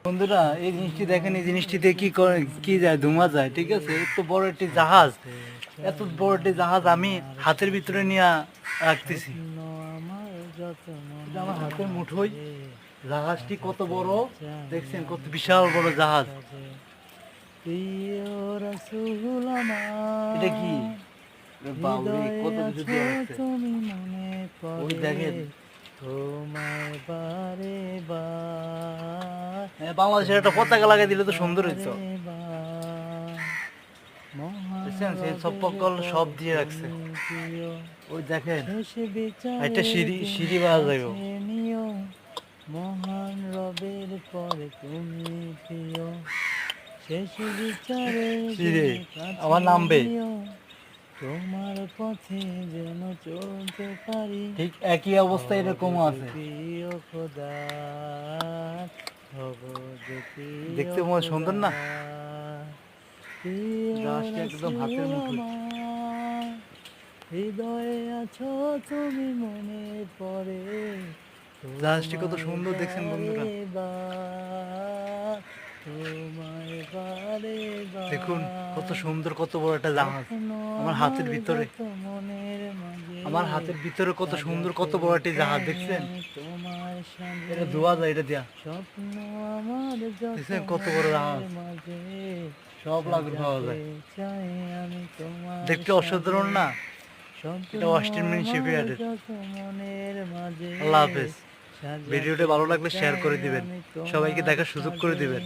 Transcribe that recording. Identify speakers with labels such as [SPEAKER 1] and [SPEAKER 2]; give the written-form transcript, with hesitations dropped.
[SPEAKER 1] বন্ধুরা এই জিনিসটি দেখেন, এই জিনিসটিতে কি করে, কি যায়, ধোঁয়া যায়, ঠিক আছে। এত বড় একটি জাহাজ, এত বড় একটি জাহাজ আমি হাতের ভিতরে নিয়ে রাখতেছি। এটা আমার হাতের মুঠোই। জাহাজটি কত বড় দেখছেন, কত বিশাল বড় জাহাজ। এটা কি বাউরে, কত কিছু দেওয়া আছে। ওই দেখেন বাংলাদেশের একটা পতাকা লাগাই দিলে তো সুন্দর হইতো। দেখছেন সেই সব পকল সব দিয়ে রাখছে। ওই দেখেন একটা সিঁড়ি, সিঁড়ি বাজা যাইব। মহান রবের পরে তুমি প্রিয়, শেষ বিচারে আমার নামবে। তোমার পথে যেন চলতে পারি, ঠিক একই অবস্থা এরকম আছে। দেখতে মনে সুন্দর না, গাছটা একদম হাতের মুঠোয়। হৃদয়ে আছো তুমি, মনে পড়ে জাহাজটি কত সুন্দর দেখছেন বন্ধুরা। দেখুন কত সুন্দর, কত বড় একটা জাহাজ আমার হাতের ভিতরে। আমার হাতের ভিতরে কত সুন্দর, কত বড় একটা জাহাজ দেখছেন। এটা ধোয়া যায়, এটা দিয়া দেখছেন কত বড় জাহাজ, সব লাগু পাওয়া যায়। দেখতে অসাধারণ না, এটা অস্ট্রেলিয়ান শিপইয়ার্ডের। আল্লাহ হাফেজ। ভিডিওটা ভালো লাগলে শেয়ার করে দিবেন, সবাইকে দেখার সুযোগ করে দিবেন।